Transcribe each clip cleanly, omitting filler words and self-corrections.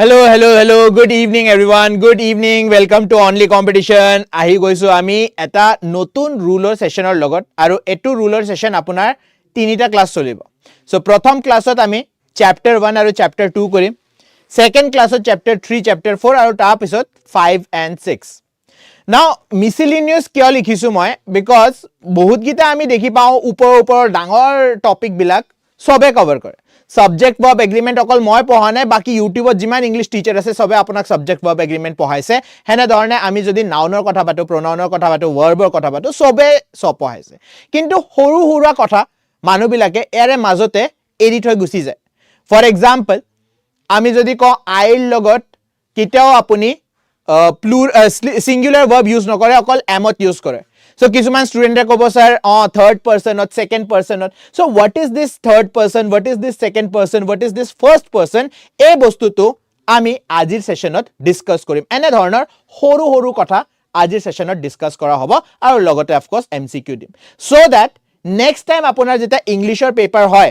Hello. Good evening, everyone. Good evening. Welcome to Only Competition. Ahi goisu ami eta notun ruler sessionor logot aru etu ruler session apunar tinita class cholibo. So prothom classot ami chapter 1 aru chapter 2 korim. Second classot chapter 3, chapter 4 aru tar pisot 5 and 6. Now miscellaneous kiyo likhisu moi because bahut gita ami dekhi pao upor dangor topic bilak sobe cover kore. Subject verb agreement অকল মই পঢ়া নাই বাকি ইউটিউবত যিমান English teacher আছে সবে আপোনাক subject verb agreement পঢ়াইছে হেনে ধৰণে আমি যদি নাউনৰ কথা পাতো pronounৰ কথা পাতো verbৰ কথা পাতো সবে সব পঢ়াইছে কিন্তু সৰু হুৰা কথা মানুহ বিলাকে এৰে মাজতে এৰি থৈ গুচি যায় ফৰ এক্সাম্পল আমি যদি ক আইৰ লগত কিটাও আপুনি singular verb use নকৰে অকল amত use কৰে So, kisuman student kobo sir, third person or second person. So, what is this third person? What is this second person? What is this first person? A bostu to ami ajir session not discuss korim. Ene dhornor horu kotha ajir session not discuss kora hobo. Aru logote of course MCQ dim. So that next time apunar jeta English or paper hoy.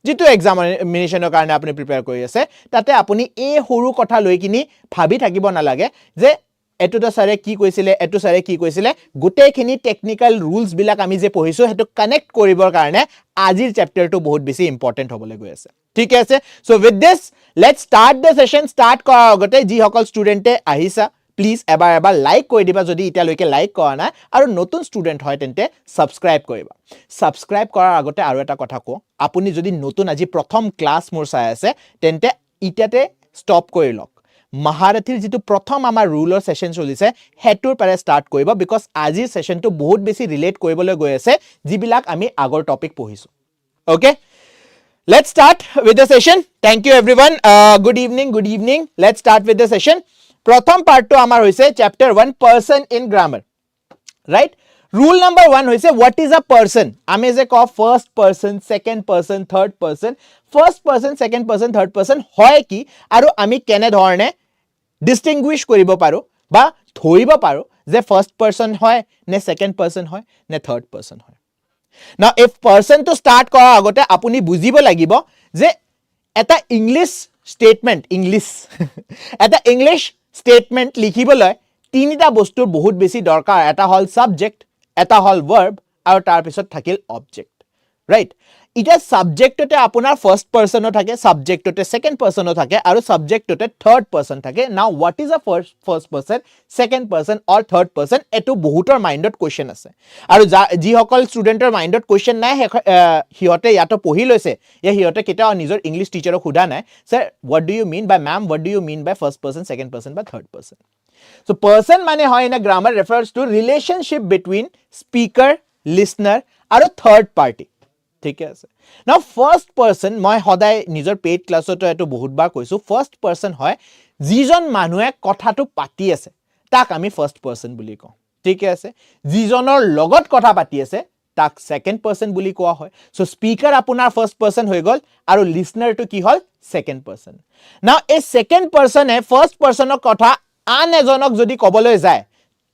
Jitu examination or karne apuni prepare kori ase. Tate apuni e horu kotha loi kini bhabi thakibo nalage je এটো তো সারে কি কইছিলে এটো সারে কি কইছিলে গুটেখিনি technical rules বিলাক আমি যে পঢ়িছো হেতু কানেক্ট কৰিবৰ কাৰণে আজিৰ চ্যাপ্টাৰটো বহুত বেছি ইম্পৰ্টেন্ট হ'বলৈ গৈ আছে ঠিক আছে so with this let's start the session start কৰাৰ আগতে যি সকল ষ্টুডেন্টে আহিছা প্লিজ এবাৰ লাইক কৰি দিবা যদি ইটা লৈকে লাইক কৰা না আৰু নতুন ষ্টুডেন্ট হয় তেন্তে সাবস্ক্ৰাইব কৰিবা সাবস্ক্ৰাইব কৰাৰ আগতে আৰু এটা কথা কও আপুনি যদি নতুন আজি প্ৰথম ক্লাস মোৰ চাই আছে তেন্তে ইটাতে স্টপ কৰি লওক Maharathir jitu prothom amar ruler session cholise hetur pare start koiba because ajir session to bahut besi relate koribole goi ase jibilak ami agor topic pohisu okay let's start with the session thank you everyone good evening let's start with the session prothom part to amar hoise chapter 1 person in grammar right rule number 1 hoise what is a person ame je ko first person second person third person first person second person third person hoy ki aru ami kene dhorne distinguish koribo paro ba thoribo paro je first person hoy ne second person hoy ne third person hoy now if person to start kora agote apuni bujibo lagibo je eta english statement likhiboloi tinita bostur bahut besi dorkar eta hol subject eta hol verb aru tar pisot thakil object right ita subject tote apunar first person o thake subject tote second person o thake aru subject tote third person thake now what is a first person second person or third person etu bahutor mindot question ase aru ji hokol studentor mindot question nai hiyote yato pohi loise ya hiyote kita nijor english teacher ok huda nai sir what do you mean by ma'am what do you mean by first person second person by third person so person mane hoy in a grammar refers to relationship between speaker listener aru third party ঠিক আছে নাও first person মই হদায় নিজৰ paid ক্লাসত এটো বহুত বার কইছো first person হয় যিজন মানুহে কথাটো পাতি আছে তাক আমি ফার্স্ট পারসন বুলি কও ঠিক আছে যিজনৰ লগত কথা পাতি আছে তাক সেকেন্ড পাৰসন বুলি কোৱা হয় সো স্পিকাৰ আপোনাৰ ফাৰ্স্ট পাৰসন হৈ গল আৰু লিসনাৰ টু কি হল সেকেন্ড পাৰসন নাও এই সেকেন্ড পাৰসনে ফাৰ্স্ট পাৰসনৰ কথা আন এজনক যদি কবলৈ যায়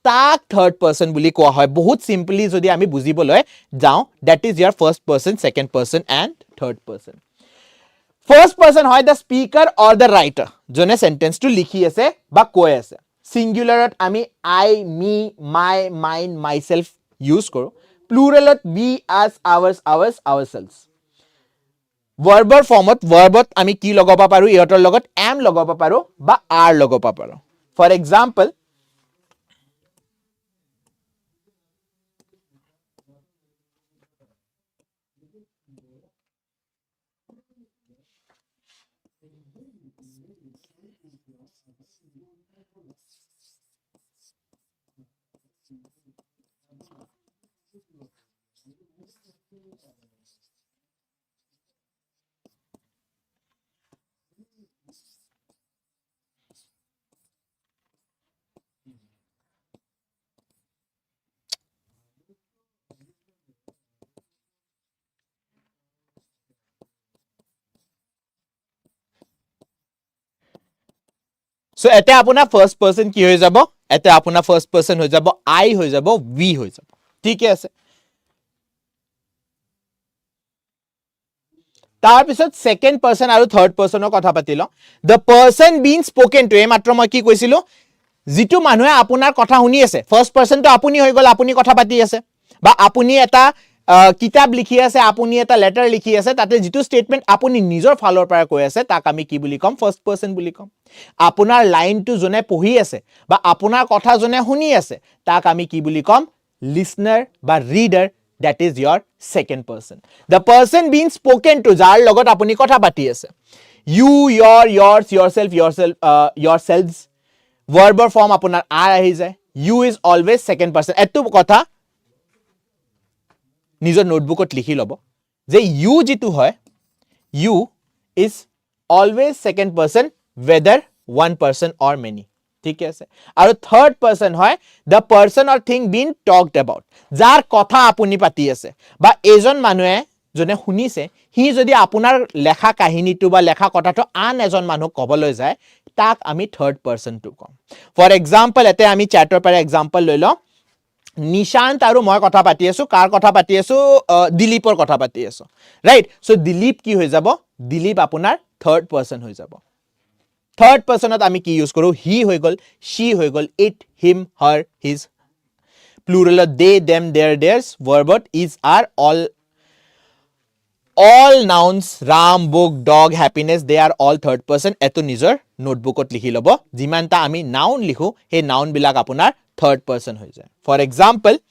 tak third person বুলি কোৱা হয় বহুত সিম্পলি যদি আমি বুজিবলৈ যাও that is your first person second person and third person first person হয় the speaker or the writer জনে sentence to লিখি আছে বা কৈ আছে singularত আমি I me my mine myself use কৰো pluralত we us ours ourselves verbৰ ফৰ্মত verbত আমি কি লগাব পাৰো ইহতৰ লগত am লগাব পাৰো বা are লগাব পাৰো for example So এতে আপোনাৰ ফাৰ্স্ট পাৰসন কি হৈ যাব এতে আপোনাৰ ফার্স্ট পারসন হৈ যাব I হৈ যাব we হৈ যাব ঠিক আছে তাৰ পিছত সেকেন্ড পাৰসন আৰু থাৰ্ড পাৰসনৰ কথা পাতিলো the person being spoken to এই মাত্ৰ মই কি কৈছিলো যিটো মানুহে আপোনাৰ কথা শুনি আছে ফাৰ্স্ট পাৰসন তো আপুনি হৈ গল আপুনি কথা পাতি আছে বা আপুনি এটা কিতাপ লিখি আছে আপুনি এটা লেটাৰ লিখি আছে তাতে যিটো স্টেটমেন্ট আপুনি নিজৰ ফালৰ পৰা কৈ আছে তাক আমি কি বুলি কম ফাৰ্স্ট পাৰসন বুলি কম আপোনাৰ লাইনটো জনে পঢ়ি আছে বা আপোনাৰ কথা জনে শুনি আছে তাক আমি কি বুলি কম listener বা reader that is your second person the person being spoken to jar logot apuni kotha pati ase you yours yourselves verb form apunar are ahi jay you is always second person etu kotha nijor notebook ot likhi lobo je you jitu hoy you is always second person whether one person or many ঠিক আছে আৰু third person হয় the person or thing being talked about যাৰ কথা আপুনি পাতি আছে বা এজন মানুহে জনে শুনিছে হি যদি আপোনাৰ লেখা কাহিনীটো বা লেখা কথাটো আন এজন মানুহ কবলৈ যায় তাক আমি third person to come for example এতে আমি চ্যাটৰ পৰা এক্সাম্পল লৈ লওঁ নিশান্ত আৰু মই কথা পাতি আছো কাৰ কথা পাতি আছো দিলীপৰ কথা পাতি আছো ৰাইট সো দিলীপ কি হৈ যাব দিলীপ আপোনাৰ থাৰ্ড পারসন হৈ যাব Third person at ami ki use karo he hoy gol she hoy gol it him her his plural they them their theirs verb is are all nouns ram book dog happiness they are all third person eto nijor notebook ot likhi lobo jiman ta ami noun likhu he noun bilak apunar third person hoy jay for example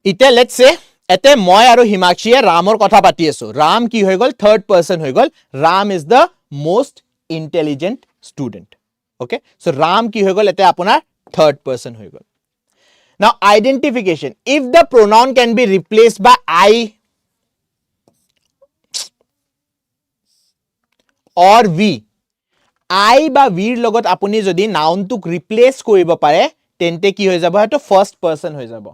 Ite let's say এতে মই আৰু হিমাক্ষীয়ে ৰামৰ কথা পাতি আছো ৰাম কি হৈ গল third person হৈ গল Ram is the most intelligent student okay so Ram কি হৈ গল এতে আপোনাৰ থাৰ্ড পারসন হৈ গল নাও identification if the pronoun can be replaced by I or we I বা we ৰ লগত আপুনি যদি নাউনটোক ৰিপ্লেস কৰিব পাৰে তেন্তে কি হৈ যাব হেটো ফাৰ্স্ট পাৰসন হৈ যাব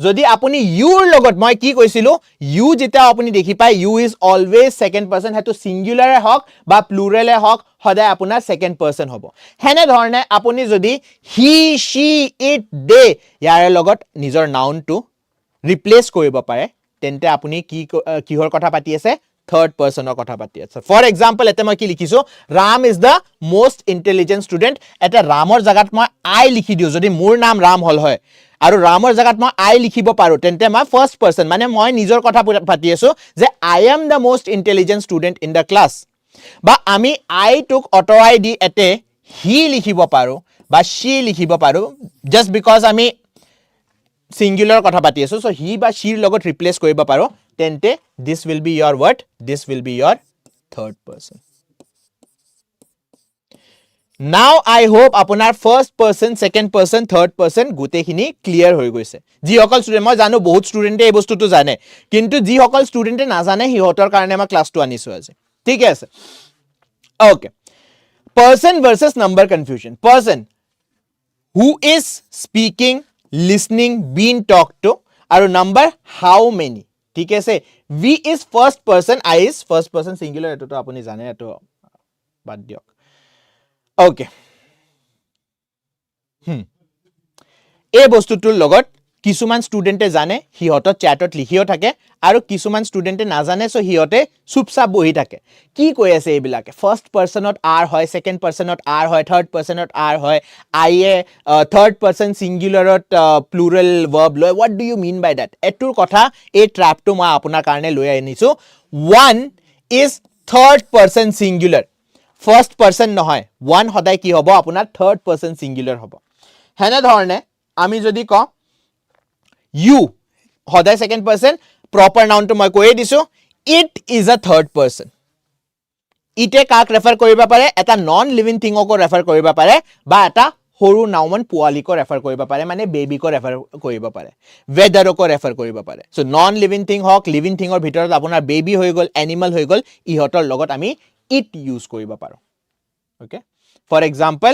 যদি আপুনি you ৰ লগত মই কি কৈছিলো you যেটা আপুনি দেখি পায় you is always second person হেটো সিঙ্গুলাৰ হক বা প্লুৰাল হক সদায় আপোনাৰ সেকেন্ড পাৰসন হ'ব হেনে ধৰণে আপুনি যদি he she it they ইয়াৰ লগত নিজৰ নাউনটো ৰিপ্লেস কৰিব পাৰে তেন্তে আপুনি কি কিহৰ কথা পাতি আছে third person or kotha pati ache for example ete moi ki likhisu ram is the most intelligent student eta ramor jagat moi I likhi diu jodi mur naam ram hol hoy aru ramor jagat moi I likhibo paru tente ma first person mane moi nijor kotha pati asu je I am the most intelligent student in the class ba ami I took otorai di ete he likhibo paru ba she likhibo paru just because ami singular kotha pati asu so he ba she logot replace koriba paro tente this will be your what this will be your third person now I hope apunar first person second person third person gute khini clear hoy goise ji hokal student moi janu bahut student e bostu tu jane kintu ji hokal student e na jane hi hotor karone ma class tu anisu aje thik ase okay person versus number confusion person who is speaking listening being talked to aru number how many ঠিক আছে we is first person I is first person singular eto to apuni jane eto bad diok okay এই বস্তুটোৰ লগত কিছুমান ষ্টুডেন্টে জানে হিহত চ্যাটত লিখিও থাকে আৰু কিছুমান ষ্টুডেন্টে না জানে সো হিহতে চুপচাপ বহি থাকে কি কৈ আছে এইবিলাকে ফার্স্ট পারসনত আর হয় সেকেন্ড পারসনত আর হয় থার্ড পারসনত আর হয় আই এ থার্ড পারসন সিঙ্গুলারত প্লুরাল ভার্ব লয় what do you mean by that এটুৰ কথা এই ট্ৰ্যাপটো মই আপোনাৰ কাৰণে লৈ আনিছো one is third person singular first person নহয় ওয়ান সদায় কি হ'ব আপোনাৰ থাৰ্ড পাৰসন সিঙ্গুলাৰ হ'ব হেনে ধৰণে আমি যদি ক you সদায় second person proper noun to মই কৈ দিছো it is a third person ইতে কাক ৰেফাৰ কৰিব পাৰে এটা নন লিভিং থিং ক ৰেফাৰ কৰিব পাৰে বা এটা সৰু নাউন পোৱালি ক ৰেফাৰ কৰিব পাৰে মানে বেবি ক ৰেফাৰ কৰিব পাৰে weather ক ৰেফাৰ কৰিব পাৰে সো নন লিভিং থিং হক লিভিং থিংৰ ভিতৰত আপোনাৰ বেবি হৈ গল এনিমেল হৈ গল ইহতৰ লগত আমি it ইউজ কৰিব পাৰো okay for example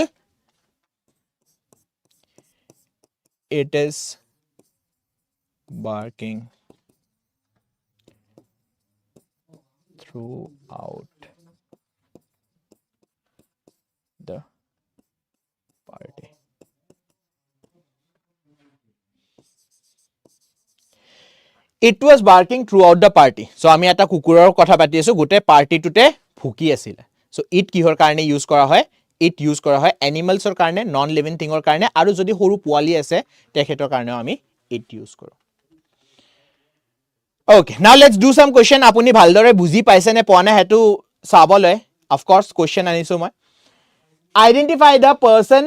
it is barking throughout the party. It was barking throughout the party. So আমি এটা কুকুৰৰ কথা পাতি আছো গোটেই পাৰ্টিটোতে ভুকি আছিল. So it কিহৰ কাৰণে ইউজ কৰা হয়? It ইউজ কৰা হয় এনিমেলছৰ কাৰণে, নন লিভিং থিঙৰ কাৰণে, আৰু যদি সৰু পোৱালি আছে তেখেতৰ কাৰণেও আমি it ইউজ কৰোঁ. Okay, now let's do some question. আপুনি ভালদৰে বুজি পাইছে নে পোৱা নাই হেতু চাবলৈ. Of course question আনিছো মই. Identify the person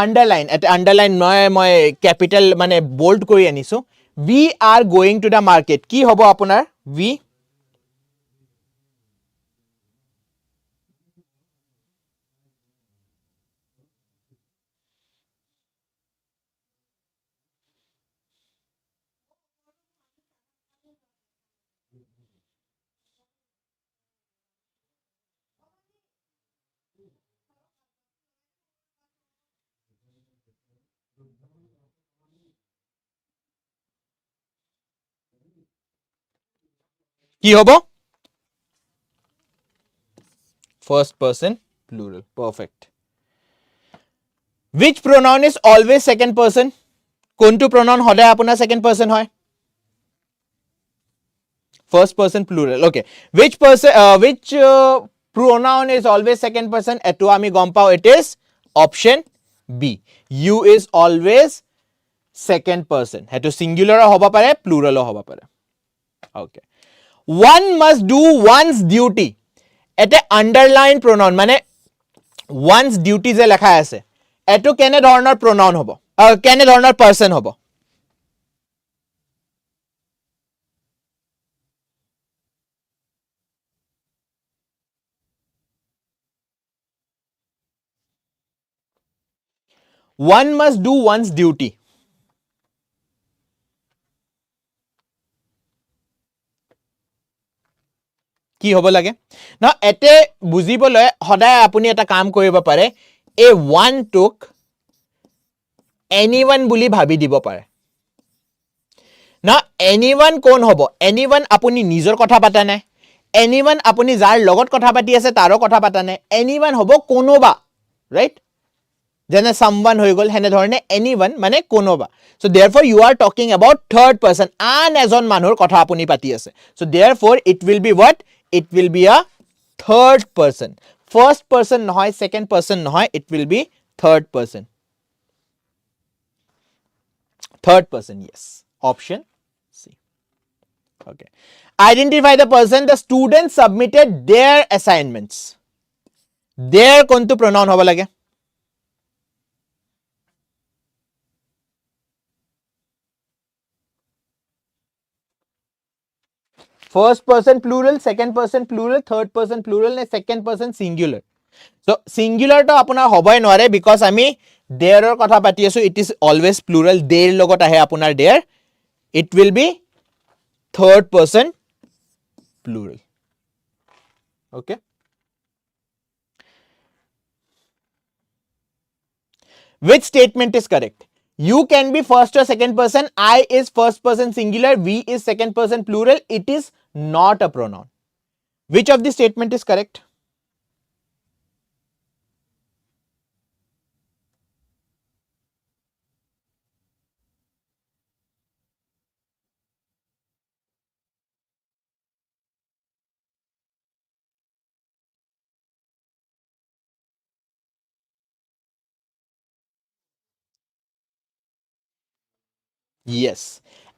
underline. At underline মই capital মানে bold কৰি আনিছো. We are going to the market. কি হ'ব আপোনাৰ? We কি হ'ব? First person plural. Perfect. Which pronoun is always second person? কোনটো pronoun সদায় আপোনাৰ second person হয়? First person plural. Okay. Which pronoun is always second person? এটো আমি গম পাও. It is option B. You is always second person. হেতু singular হ'ব পাৰে, plural হ'ব পাৰে. Okay. One must do one's duty. এতে underline pronoun মানে one's duty যে লেখা আছে এটো কেনে ধৰণৰ pronoun হ'ব? কেনে ধৰণৰ person হ'ব? One must do one's duty. কি হ'ব লাগে? না এতে বুজিবলৈ সদায় আপুনি এটা কাম কৰিব পাৰে এই one took anyone বুলি ভাবি দিব পাৰে না anyone কোন হ'ব anyone আপুনি নিজৰ কথা পাতা নাই anyone আপুনি যাৰ লগত কথা পাতি আছে তাৰো কথা পাতা নাই anyone হ'ব কোনোবা ৰাইট যেনে someone হৈ গল হেনে ধৰণে anyone মানে কোনোবা so therefore you are talking about third person আন এজন মানুহৰ কথা আপুনি পাতি আছে so therefore it will be what it will be a third person first person নহয় second person নহয় it will be third person yes option C okay identify the person the students submitted their assignments their কোনটো pronoun হ'ব লাগে first person plural second person plural third person plural ne second person singular so singular to apunar hobai noare because ami their or kotha pati asu it is always plural their logot ahe apunar their it will be third person plural okay which statement is correct you can be first or second person I is first person singular we is second person plural it is not a pronoun which of the statement is correct yes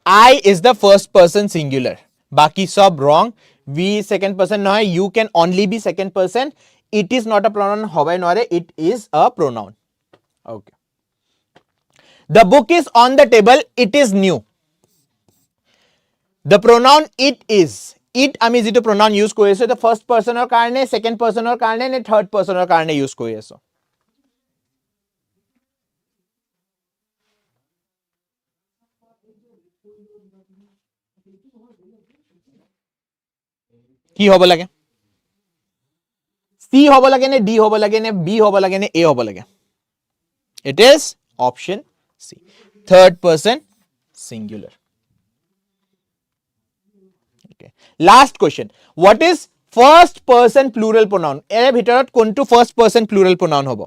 I is the first person singular baki sob wrong we second person noy you can only be second person it is not a pronoun hobai nore it is a pronoun okay the book is on the table it is new the pronoun it is it ami jitu pronoun use kori aso the first person or karone second person or karone ne third person or karone use kori aso কি হ'ব লাগে C হ'ব লাগে নে D হ'ব লাগে নে B হ'ব লাগে নে A হ'ব লাগে it is option C third person singular. Okay. Last question. What is first person plural pronoun? এর ভিতৰত কোনটো first person plural pronoun হ'ব?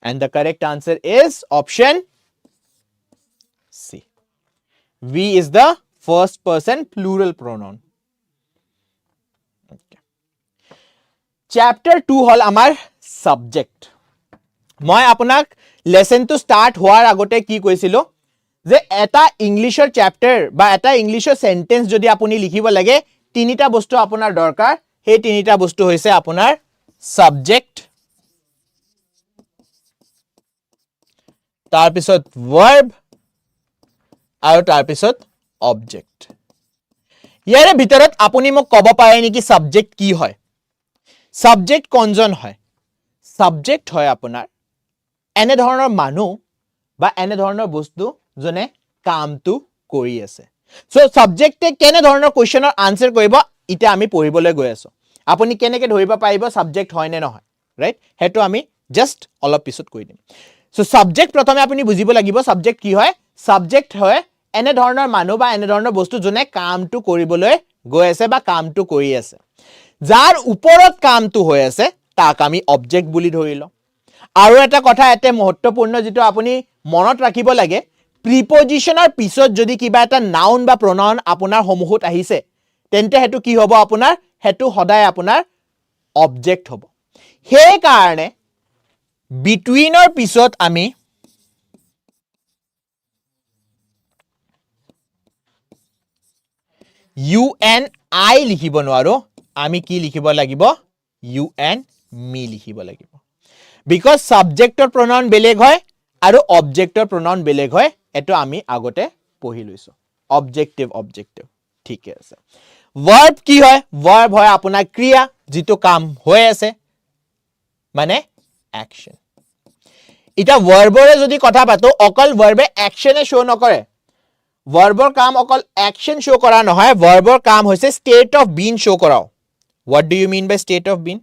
And the correct answer is option C. We is the first person plural pronoun. Okay. Chapter 2 হল আমাৰ subject. মই আপোনাক লেসনটো start হোৱাৰ আগতে কি কৈছিলো যে এটা ইংলিশৰ চ্যাপ্টাৰ বা এটা ইংলিশৰ সেন্টেন্স যদি আপুনি লিখিব লাগে তিনিটা বস্তু আপোনাৰ দৰকাৰ সেই তিনিটা বস্তু হৈছে আপোনাৰ সাবজেক্ট তাৰ পিছত ভাৰ্ব আৰু তাৰ পিছত অবজেক্ট ইয়াৰে ভিতৰত আপুনি মোক ক'ব পাৰে নেকি সাবজেক্ট কি হয় সাবজেক্ট কোনজন হয় সাবজেক্ট হয় আপোনাৰ এনে ধৰণৰ মানুহ বা এনে ধৰণৰ বস্তু জনে কামটো কৰি আছে সো সাবজেক্টে কেনে ধৰণৰ কোৱেশ্চনৰ আনসাৰ কৰিব ইটা আমি পঢ়িবলৈ গৈ আছো আপুনি কেনেকৈ ধৰিব পাৰিব সাবজেক্ট হয় নে নহয় ৰাইট হেতু আমি জাস্ট অলপ পিছত কৈ দিম সো সাবজেক্ট প্ৰথমে আপুনি বুজিব লাগিব সাবজেক্ট কি হয় সাবজেক্ট হয় এনে ধৰণৰ মানুহ বা এনে ধৰণৰ বস্তু জনে কামটো কৰিবলৈ গৈ আছে বা কামটো কৰি আছে যাৰ ওপৰত কামটো হৈ আছে তাক আমি অবজেক্ট বুলি ধৰিলো আৰু এটা কথা এতে মহত্বপূৰ্ণ যেটো আপুনি মনত ৰাখিব লাগে প্ৰিপজিশনৰ পিছত যদি কিবা এটা নাউন বা প্ৰনাউন আপোনাৰ সমুহত আহিছে তেন্তে হেতু কি হ'ব আপোনাৰ হেতু সদায় আপোনাৰ অবজেক্ট হ'ব সেই কাৰণে বিটুইনৰ পিছত আমি ইউ এন আই লিখিব নোৱাৰো আমি কি লিখিব লাগিব ইউ এন মি লিখিব লাগিব because subjector pronoun বেলেগ হয় আৰু objector pronoun বেলেগ হয় এটো আমি আগতে পঢ়ি লৈছো objective ঠিকে আছে verb কি হয় verb হয় আপোনাৰ ক্ৰিয়া যেটো কাম হৈ আছে মানে action এটা verbৰে যদি কথা পাতো অকল verbe action এ শো নকৰে verbৰ কাম অকল action শো কৰা নহয় verbৰ কাম হৈছে state of being শো কৰাও what do you mean by state of being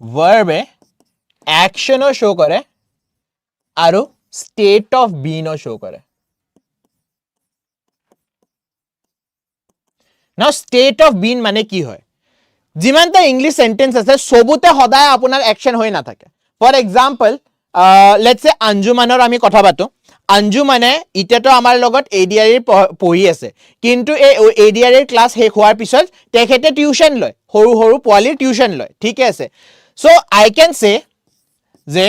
verb action o show kare aru state of being o show kare now state of being mane ki hoy jiman ta english sentence ase sobute hoday apunar action hoy na thake for example let's say anjumanor ami kotha pato anjumane iteto amar logot ADRE pohi ase kintu e ADRE class he hoar pisot tekhete tuition loy horu horu poali tuition loy thik ase so I can say যে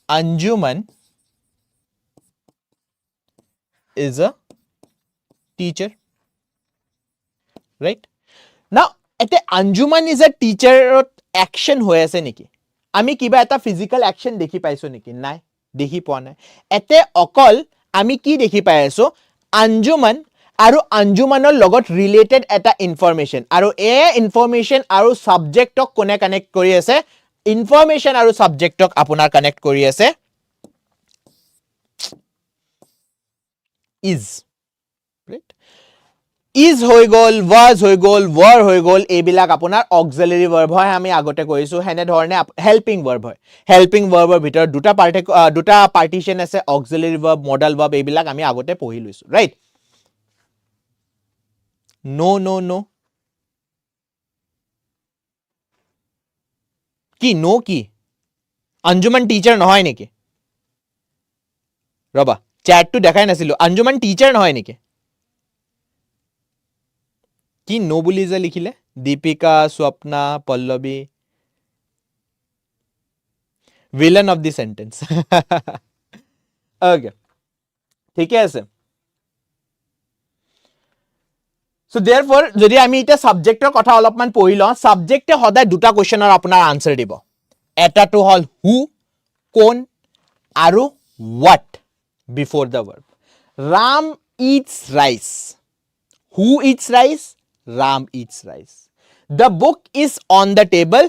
Anjuman is a teacher right now ete Anjuman is a teacher action hoy ase niki ami kiba eta physical action dekhi paiso niki nai dekhi poa nai ete okol ami ki dekhi pai aso Anjuman আৰু Anjumanor লগত related এটা information আৰু এ information আৰু subjectক কোনে connect কৰি আছে information আৰু subjectক আপোনাৰ connect কৰি আছে is right is হৈ গল was হৈ গল were হৈ গল এইবিলাক আপোনাৰ auxiliary verb হয় আমি আগতে কৈছো হেনে ধৰণে helping verb হয় helping verbৰ ভিতৰত দুটা partition আছে auxiliary verb modal verb এইবিলাক আমি আগতে পঢ়ি লৈছো right no কি no কি Anjuman teacher নহয় নেকি ৰবা chat to দেখাই নাছিলো Anjuman teacher নহয় নেকি কি no বুলি যে লিখিলে Deepika Swapna Pallavi villain of the sentence okay ঠিকে আছে so therefore যদি আমি এটা সাবজেক্টৰ কথা অলপমান পঢ়িলো সাবজেক্টে সদায় দুটা কোৱেশ্চনৰ আপোনাৰ আনসাৰ দিব এটাটো হল who কোন আৰু what before the verb Ram eats rice who eats rice Ram eats rice the book is on the table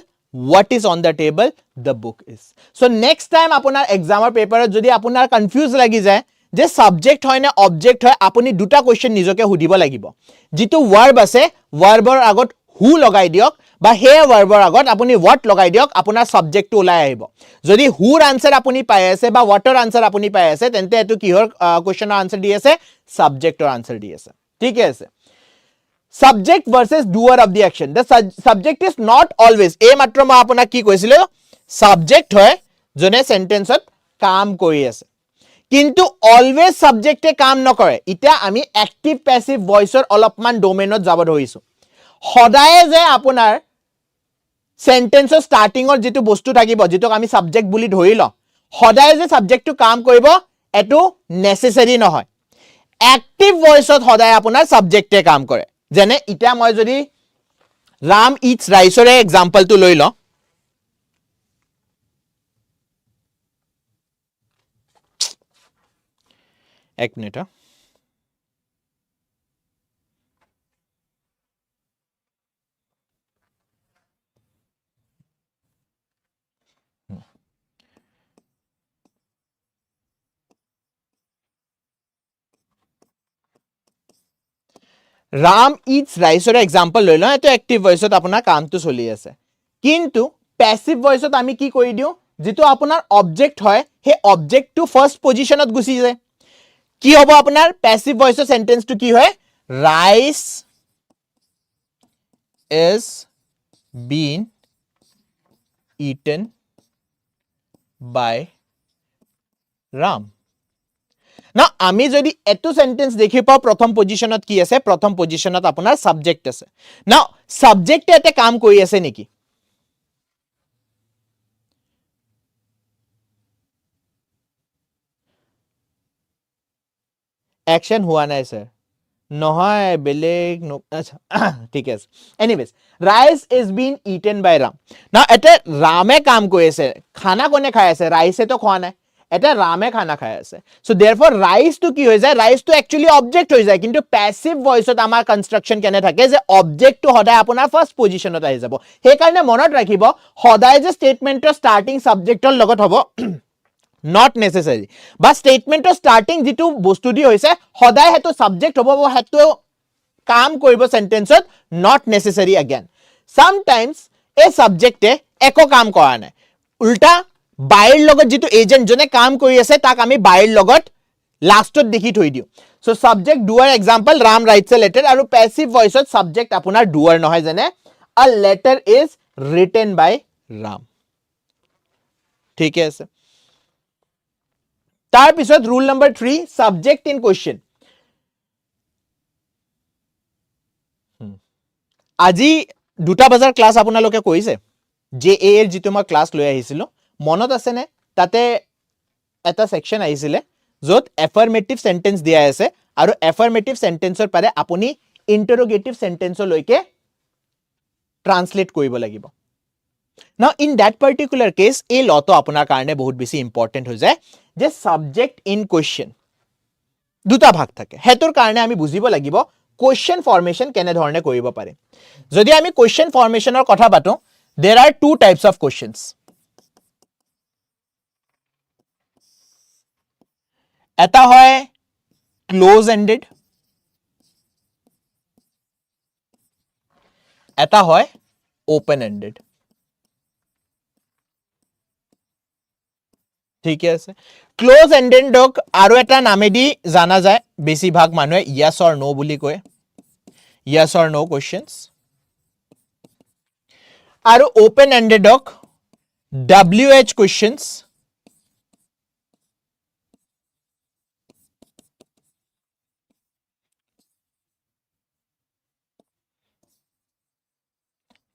what is on the table, the book is. So next time আপোনাৰ এক্সামৰ পেপাৰত যদি আপোনাৰ confuse লাগি যায় যে subject হয় নে object হয়, আপুনি দুটা কোৱেশ্চন নিজকে সুধিব লাগিব। যিটো ভাৰ্ব আছে ভাৰ্বৰ আগত হু লগাই দিয়ক বা হে ভাৰ্বৰ আগত আপুনি what লগাই দিয়ক, আপোনাৰ সাবজেক্টটো ওলাই আহিব। যদি হুৰ আনসাৰ আপুনি পাই আছে বা whatৰ আনসাৰ আপুনি পাই আছে, তেন্তে এটো কিহৰ কোৱেশ্চনৰ আনসাৰ দি আছে, সাবজেক্টৰ আনসাৰ দি আছে। ঠিক আছে, subject versus doer of the action. The subject is not always, এই মাত্ৰ মই আপোনাক কি কৈছিলো, subject হয় জনে সেন্টেন্সত কাম কৰি আছে, কিন্তু অলৱেজ সাবজেক্টে কাম নকৰে। ইটা আমি এক্টিভ প্যাসিভ ভয়েসৰ অলপমান ডোমেইনত যাব ধৰিছো। সদায় যে আপোনাৰ সেন্টেন্সৰ স্টাৰ্টিংৰ যেটো বস্তু থাকিব, যেটোক আমি সাবজেক্ট বুলি ধৰি লওঁ, সদায় যে সাবজেক্টটো কাম কৰিব এটো নেসেসাৰি নহয়। এক্টিভ ভয়েসত সদায় আপোনাৰ সাবজেক্টে কাম কৰে। যেনে ইটা মই যদি ৰাম ইটস ৰাইচৰে এক্সাম্পলটো লৈ লওঁ, এক মিনিট, ৰাম ইটস ৰাইচৰ এক্সাম্পল লৈ লওঁ, এটো এক্টিভ ভয়েসত আপোনাৰ কামটো চলি আছে। কিন্তু প্যাসিভ ভয়েসত আমি কি কৰি দিওঁ, যেটো আপোনাৰ অবজেক্ট হয় হে অবজেক্টটো ফাৰ্স্ট পজিশনত গুচি যায়। কি হ'ব আপোনাৰ প্যাসিভ ভয়েসৰ সেন্টেন্সটো কি হয়, rice is being eaten by Ram. না আমি যদি এটো সেন্টেন্স দেখি পাও প্ৰথম পজিশনত কি আছে, প্ৰথম পজিশনত আপোনাৰ সাবজেক্ট আছে। না সাবজেক্টে এতে কাম কৰি আছে নেকি, অ্যাকশন হোৱা নাই স্যাৰ, নহয় বেলেগ আচ্ছা ঠিক আছে। Anyways rice is been eaten by Ram. না এতে ৰামে কাম কৰি আছে, খানা কোনে খাই আছে, ৰাইচে তো খোৱা নাই, এটা ৰামে খানা খাই আছে। সো দেয়াৰফৰ ৰাইচটো কি হৈ যায়, ৰাইচটো একচুয়ালি অবজেক্ট হৈ যায়। কিন্তু প্যাসিভ ভয়েসত আমাৰ কনস্ট্ৰাকশন কেনে থাকে যে অবজেক্টটো সদায় আপোনাৰ ফাৰ্স্ট পজিশনত আহি যাব। সেই কাৰণে মনত ৰাখিব সদায় যে স্টেটমেন্টৰ স্টাৰ্টিং সাবজেক্টৰ লগত হ'ব not necessary, বা স্টেটমেন্টৰ স্টাৰ্টিং যেটো বস্তু দি হৈছে সদায় হেতু সাবজেক্ট হ'ব বা হেতু কাম কৰিব সেন্টেন্সত, not necessary again. Sometimes এই সাবজেক্টে একো কাম কৰা নাই, উল্টা বাইৰ লগত যেটো এজেন্ট জনে কাম কৰি আছে তাক আমি বাইৰ লগত লাষ্টত দেখি থৈ দিও। So subject doer example Ram writes a letter, আৰু প্যাসিভ ভয়েসত সাবজেক্ট আপোনাৰ ডুয়াৰ নহয়, যেনে a letter is written by Ram. ঠিক আছে, তাৰ পিছত rule number 3, subject in question. আজি 2টা বজাৰ ক্লাস আপোনালোকে কৰিছে, জে এ এৰ যেটো মই ক্লাস লৈ আহিছিলো, মনত আছে নে? তাতে এটা সেকশন আহিছিলে যত এফাৰ্মেটিভ সেন্টেন্স দিয়া আছে, আৰু এফাৰ্মেটিভ সেন্টেন্সৰ পাৰে আপুনি ইন্টাৰোগেটিভ সেন্টেন্সৰ লৈকে ট্ৰান্সলেট কৰিব লাগিব। Now in that particular case এই লটো আপোনাৰ কাৰণে বহুত বেছি ইম্পৰ্টেন্ট হৈ যায় যে সাবজেক্ট ইন কোয়েশ্চন দুটা ভাগ থাকে। হেতৰ কাৰণে আমি বুজিব লাগিব কোয়েশ্চন ফৰ্মেশন কেনে ধৰণে কৰিব পাৰে। যদি আমি কোয়েশ্চন ফৰ্মেশনৰ কথা পাতো, there are two types of questions. এটা হয় ক্লোজ এন্ডেড, এটা হয় ওপেন এন্ডেড। ঠিক আছে, ক্লোজ এন্ডেডক আৰু এটা নামেদি জানা যায়, বেছিভাগ মানুহে ইয়েস অৰ নো বুলি কয়, ইয়েস অৰ নো কোয়েশ্চনস। আৰু ওপেন এন্ডেডক WH কোয়েশ্চনস,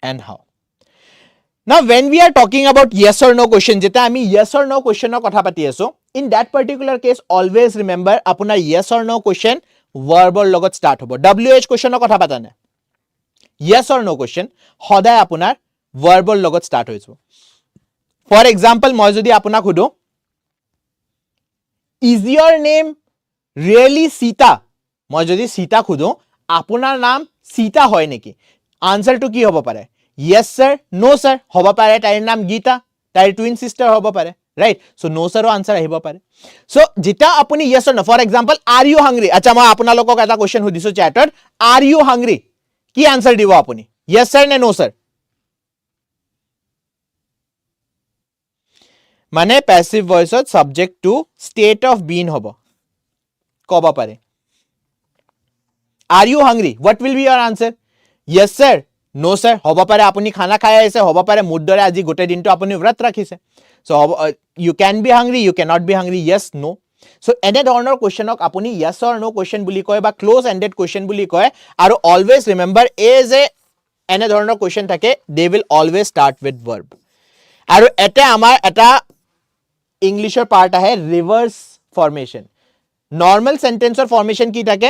and how. Now when we are talking about yes or no question, jeta ami yes or no question er kotha pati aso, in that particular case always remember apunar yes or no question verb er logot start hobo. WH question er kotha pata na, yes or no question hoday apunar verb er logot start hoiso. For example moi jodi apunak hudu is your name really Sita, moi jodi Sita khudu apunar naam Sita hoy neki, answer to ki hobo pare yes sir, no sir হ'ব পাৰে, তাইৰ নাম গীতা, তাইৰ twin সিস্টাৰ হ'ব পাৰে, right? So no sir answer আহিব পাৰে. So যেতিয়া আপুনি yes or no, for example are you hungry, আচ্ছা মই আপোনালোকক এটা কোৱেশ্চন সুধিছো চ্যাটত, are you hungry, কি আনসাৰ দিব আপুনি, yes sir নে no sir? মানে passive voice to subject to state of being হ'ব, ক'ব পাৰে. Are you hungry, what will be your answer? Yes sir, no sir হ'ব পাৰে আপুনি খানা খাই আছে, হ'ব পাৰে মোৰ দৰে আজি গোটেই দিনটো আপুনি ব্ৰত ৰাখিছে. So you can be hungry, you cannot be hungry, yes no. So এনে ধৰণৰ কোৱেশ্চনক আপুনি yes or no কোৱেশ্চন বুলি কয় বা ক্লোজ এন্ডেড কোৱেশ্চন বুলি কয়. আৰু অলৱেজ ৰিমেম্বাৰ যে এনে ধৰণৰ কোৱেশ্চন থাকে, they will always start with verb. আৰু এটা আমাৰ এটা ইংলিশৰ পাৰ্ট আহে ৰিভাৰ্স ফৰ্মেশন. নৰ্মেল সেন্টেন্সৰ ফৰ্মেশন কি থাকে,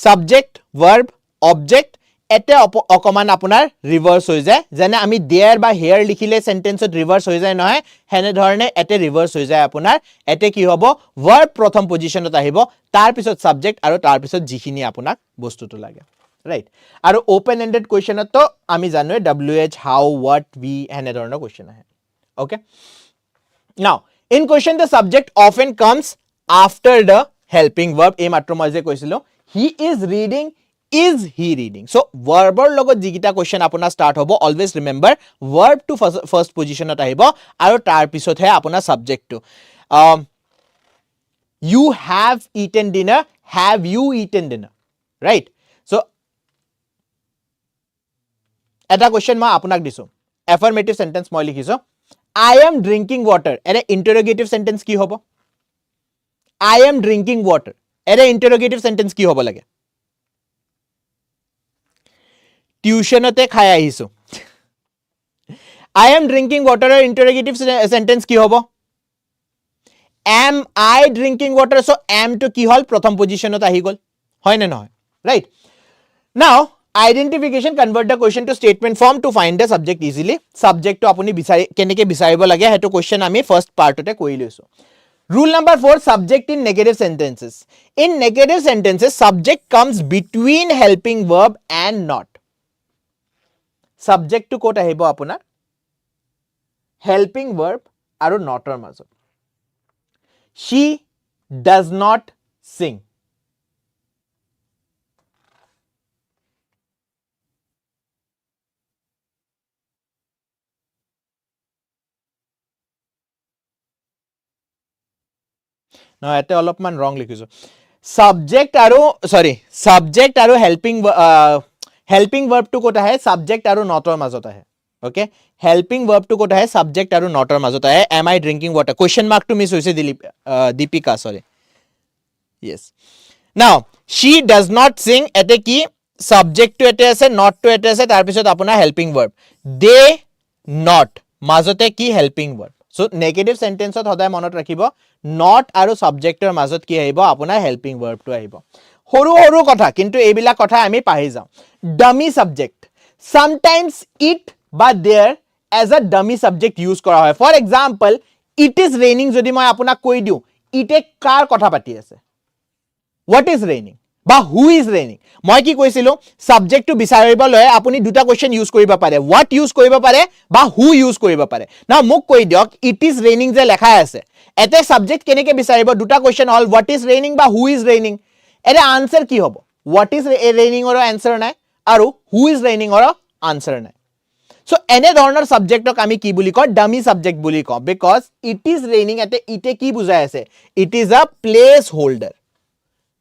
সাবজেক্ট ভাৰ্ব অবজেক্ট, এতে অকমান আপোনাৰ ৰিভাৰ্স হৈ যায়, যেনে আমি দেয়াৰ বা হেয়াৰ লিখিলে সেন্টেন্সত ৰিভাৰ্স হৈ যায় নহয়, হেনে ধৰণে এতে ৰিভাৰ্স হৈ যায় আপোনাৰ. এতে কি হ'ব, ভাৰ্ব প্ৰথম পজিশনত আহিব, তাৰ পিছত সাবজেক্ট আৰু তাৰ পিছত যিখিনি আপোনাক বস্তুটো লাগে, ৰাইট? আৰু ওপেন এন্ডেড কোৱেশ্চনত তো আমি জানো WH, হাউ, হোৱাট, বি হেনে ধৰণৰ কোৱেশ্চন আহে. ওকে, নাও in question the subject often comes after the helping verb. এই মাত্ৰ মই যে কৈছিলো he is reading, is he reading? So verbৰ লগত যিকিটা কোৱেশ্চন আপোনাৰ স্টাৰ্ট হ'ব, always remember verb to first পজিশনত আহিব আৰু তাৰ পিছতহে আপোনাৰ সাবজেক্টটো. You have eaten dinner, have you eaten dinner, right? So এটা কোৱেশ্চন মই আপোনাক দিছো, এফাৰ্মেটিভ সেন্টেন্স মই লিখিছো, I am drinking water. এৰে ইন্টাৰোগেটিভ সেন্টেন্স কি হ'ব? I am drinking water. এৰে ইন্টাৰোগেটিভ সেন্টেন্স কি হ'ব লাগে? টিউশনতে খাই আহিছো. I am drinking water এৰ ইন্টাৰোগেটিভ সেন্টেন্স কি হ'ব? Am I drinking water? So am to কি হল, প্ৰথম পজিশনত আহি গল, হয় নে নহয়, right? Now identification, convert the question to statement form to find the subject easily. Subject to apuni bisari keneke bisaribo lage hetu question ami first part ote koi loiso. Rule number 4, subject in negative sentences. In negative sentences subject comes between helping verb and not. Subject to kota ahibo apunar helping verb aru not or majot. She does not sing. No, এতে অলপমান wrong লিখিছো. Subject আৰু helping verb to কত আহে, subject আৰু not ৰ মাজত আহে. Okay, helping verb to কত আহে, subject আৰু not ৰ মাজত আহে. Am I drinking water? Question mark to miss হৈছে Deepika, sorry. Yes. Now she does not sing, এতে কি subject to এতে আছে, not to এতে আছে, তাৰ পিছত আপোনাৰ helping verb. They not মাজতে কি helping verb. So negative sentence ত সদায় মনত ৰাখিব not আৰু subjectৰ মাজত কি আহিব, আপোনাৰ helping verb টো আহিব. সৰু সৰু কথা কিন্তু এইবিলাক কথা আমি পাহি যাও. Dummy subject, sometimes it বা there as a dummy subject use কৰা হয়. For example, it is raining যদি মই আপোনাক কৈ দিও, it এ কাৰ কথা পাতি আছে, what is raining বা who is raining, মই কি কৈছিলো সাবজেক্ট টু বিচাৰিবলৈ আপুনি দুটা কোৱেশ্চন ইউজ কৰিব পাৰে, what ইউজ কৰিব পাৰে বা who ইউজ কৰিব পাৰে. না মোক কৈ দিয়ক it is raining যে লেখা আছে, এতে সাবজেক্ট কেনেকে বিচাৰিব, দুটা কোৱেশ্চন হল what is raining বা who is raining. এৰে আনসাৰ কি হ'ব, what is raining অৰ আনসাৰ নাই আৰু who is raining অৰ আনসাৰ নাই. So এনে ধৰণৰ সাবজেক্টক আমি কি বুলি কওঁ, ডামি সাবজেক্ট বুলি কওঁ, because it is raining এতে ইতে কি বুজাই আছে, it is a place holder,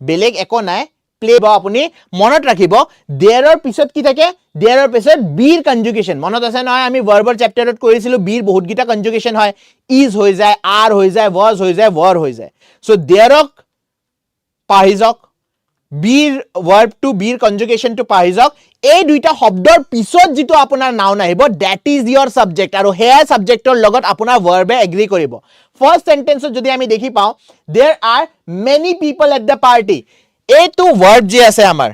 বেলেগ একো নাই. প্লে বা আপুনি মনত ৰাখিব দেয়াৰৰ পিছত কি থাকে, দেয়াৰৰ পিছত বিৰ কনজুগেশন মনত আছে নহয়, আমি ভাৰ্বৰ চেপ্টাৰত কৰিছিলো বিৰ বহুত গিটা কনজুগেশন হয়, ইজ হৈ যায়, আৰ হৈ যায়, ওয়াজ হৈ যায়, ৱৰ হৈ যায়. সো দেয়াৰক পাহি যাওক, বিৰ ভাৰ্ব টু বিৰ কনজুগেশন টু পাহি যাওক, এই দুইটা শব্দৰ পিছত যেটো আপোনাৰ নাউন আহিব দ্যাট ইজ ইয়োৰ সাবজেক্ট, আৰু হেয়া সাবজেক্টৰ লগত আপোনাৰ ভাৰ্বে এগ্ৰি কৰিব. ফাৰ্স্ট সেন্টেন্সত যদি আমি দেখি পাও there are many people at the party, এইটো ভাৰ্ব যে আছে আমাৰ,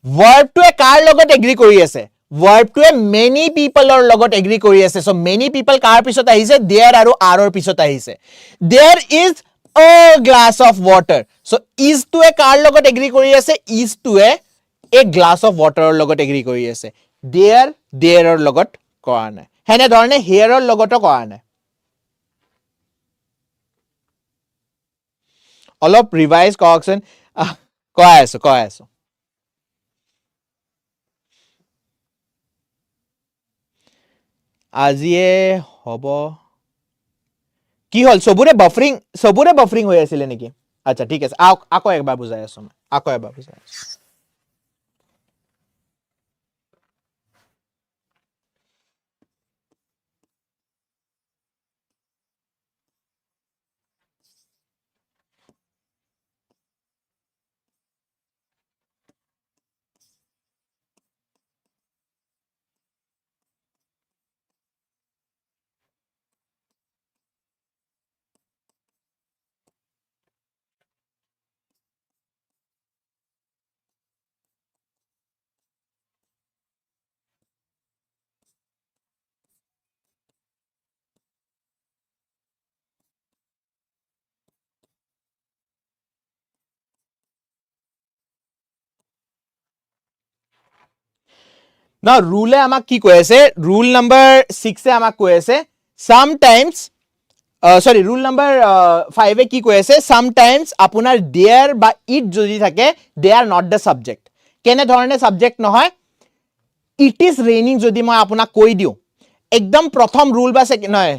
ভাৰ্বটোৱে কাৰ লগত এগ্ৰি কৰি আছে, ভাৰ্বটোৱে মেনি পিপলৰ লগত এগ্ৰি কৰি আছে. সো মেনি পিপল কাৰ পিছত আহিছে, দেয়াৰ আৰু আৰৰ পিছত আহিছে. There is a glass of water. So is to a কাৰ লগত এগ্ৰি কৰি আছে, is to a a glass of water লগত এগ্ৰি কৰি আছে there লগত কৰা নাই হেনে ধৰণে here লগতো কৰা নাই অলপ ৰিভাইজ কৰকচোন কৈ আছো আজিয়ে হ'ব কি হল সবুৰে বাফাৰিং হৈ আছিল নেকি আচ্ছা ঠিক আছে আকৌ একবাৰ বুজাই আছো Now, rule আমাক কি কৈ আছে rule number 6 আমাক কৈ আছে sometimes rule number 5 কি কৈ আছে sometimes আপোনাৰ there বা it যদি থাকে they are not the subject কেনে ধৰণে subject নহয় it is raining যদি মই আপোনাক কৈ দিও একদম প্ৰথম rule বা নহয়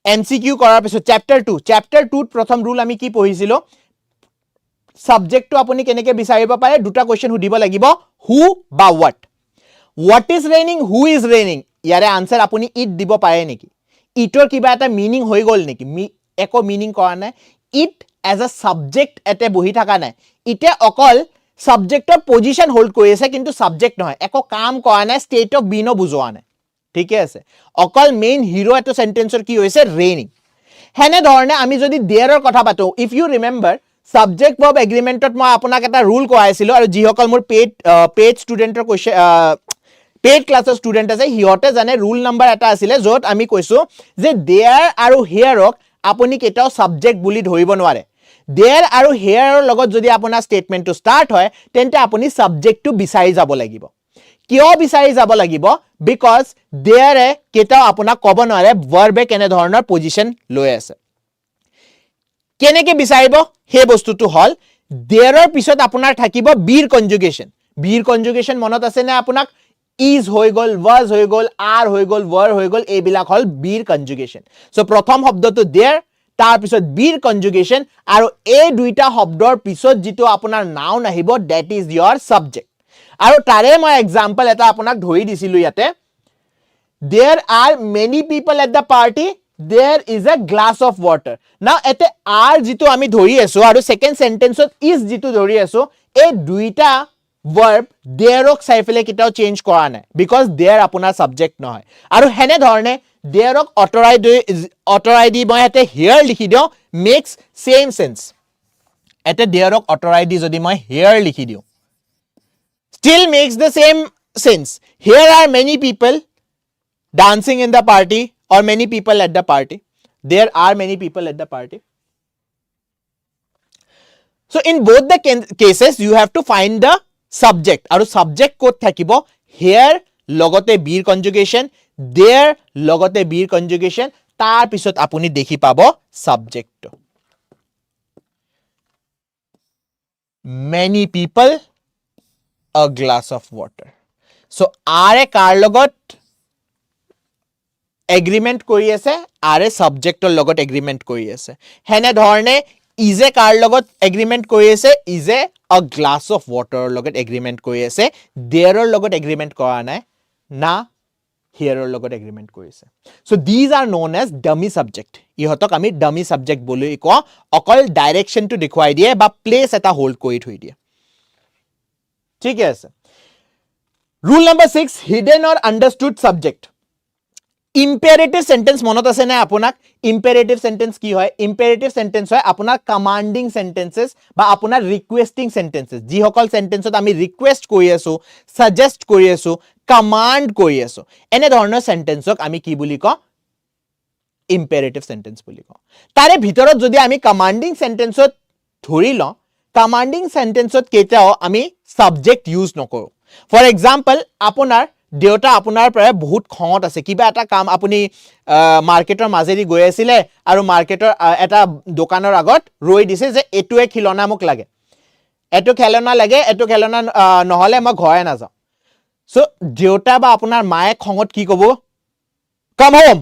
MCQ কৰাৰ পিছত chapter 2 প্ৰথম rule আমি কি পঢ়িছিলো subject to আপুনি কেনেকে বিচাৰিব পাৰে দুটা question সুধিব লাগিব who বা what is raining who is raining ইয়াৰে answer আপুনি it দিব পাৰে নেকি ইটৰ কিবা এটা meaning হৈ গল নেকি একো meaning কৰা নাই it as a subject এতে বহি থাকা নাই ইতে অকল subjectৰ position hold কৰি আছে কিন্তু subject নহয় একো কাম কৰা নাই state of being বুজোৱা নাই ঠিক আছে অকল main hero এটো sentenceৰ কি হৈছে raining হেনে ধৰণে আমি যদি thereৰ কথা পাতো if you remember subject verb agreement ত মই আপোনাক এটা rule কোৱাইছিলো আৰু যিসকল মোৰ paid studentৰ question paid class student আছে হিয়তে জানে rule number এটা আছিল যত আমি কৈছো যে there আৰু here ক আপুনি কেটাও subject বুলি ধৰিব নোৱাৰে there আৰু here ৰ লগত যদি আপোনাৰ statement টো start হয় তেন্তে আপুনি subject টো বিচাৰি যাব লাগিব কিয় বিচাৰি যাব লাগিব because there কেটাও আপোনাক ক'ব নোৱাৰে verb কেনে ধৰণৰ position লৈ আছে কেনেকে বিচাৰিব হে বস্তুটো হল দেৰৰ পিছত আপোনাৰ থাকিব বীৰ কনজুগেশন মনত আছে নে আপোনাক is হৈ গল was হৈ গল are হৈ গল were হৈ গল এইবিলাক হল বীৰ কনজুগেশন সো প্ৰথম শব্দটো there তাৰ পিছত বীৰ কনজুগেশন আৰু এই দুইটা শব্দৰ পিছত যেটো আপোনাৰ নাউন আহিব that is your subject আৰু তাৰে মই এক্সাম্পল এটা আপোনাক ধৰি দিছিলো ইয়াতে there are many people at the party there is a glass of water now ete are jitu ami dhori aso aru second sentence ot is jitu dhori aso ei duita verb there ok saifele kitao change kora nai because there apunar subject noy aru hene dhorne there ok autorai di moi ete here likhi dio makes same sense ete there ok autorai di jodi moi here likhi dio still makes the same sense here are many people dancing in the party or many people at the party there are many people at the party so in both the cases you have to find the subject aru subject code thakibo here logote beer conjugation there logote beer conjugation tar pisot apuni dekhi pabo subject many people a glass of water so are kar logot agreement কৰি আছে আৰে সাবজেক্টৰ লগত agreement কৰি আছে হেনে ধৰণে ইজে কাৰ লগত agreement কৰি আছে ইজে a glass of water লগত এগ্ৰিমেন্ট কৰি আছে দেৰৰ লগত এগ্ৰিমেন্ট কৰা নাই না হিয়াৰৰ লগত এগ্ৰিমেন্ট কৰিছে so these are known as dummy subject ইহতক আমি dummy subject বুলি কওঁ অকল ডাইৰেকশনটো দেখুৱাই দিয়ে বা প্লেস এটা হোল্ড কৰি থৈ দিয়ে ঠিক আছে rule number 6 hidden or understood subject imperative sentence monot ase na apunak imperative sentence ki hoy imperative sentence hoy apunar commanding sentences ba apunar requesting sentences ji hokol sentence ot ami request kori asu suggest kori asu command kori asu ene dhornor sentence ok ami ki buli ko imperative sentence buli ko tare bhitorot jodi ami commanding sentence ot dhori lo commanding সেন্টেন্সত কেতিয়াও আমি subject use নকৰো for example আপোনাৰ দেউতা আপোনাৰ পৰা বহুত খঙত আছে কিবা এটা কাম আপুনি মাৰ্কেটৰ মাজেদি গৈ আছিলে আৰু মাৰ্কেটৰ এটা দোকানৰ আগত ৰৈ দিছে যে এটোৱে খিলনা মোক লাগে এটো খেলনা লাগে এটো খেলনা নহলে মই ঘৰে নাযাওঁ সো দেউতা বা আপোনাৰ মায়ে খঙত কি ক'ব কাম হোম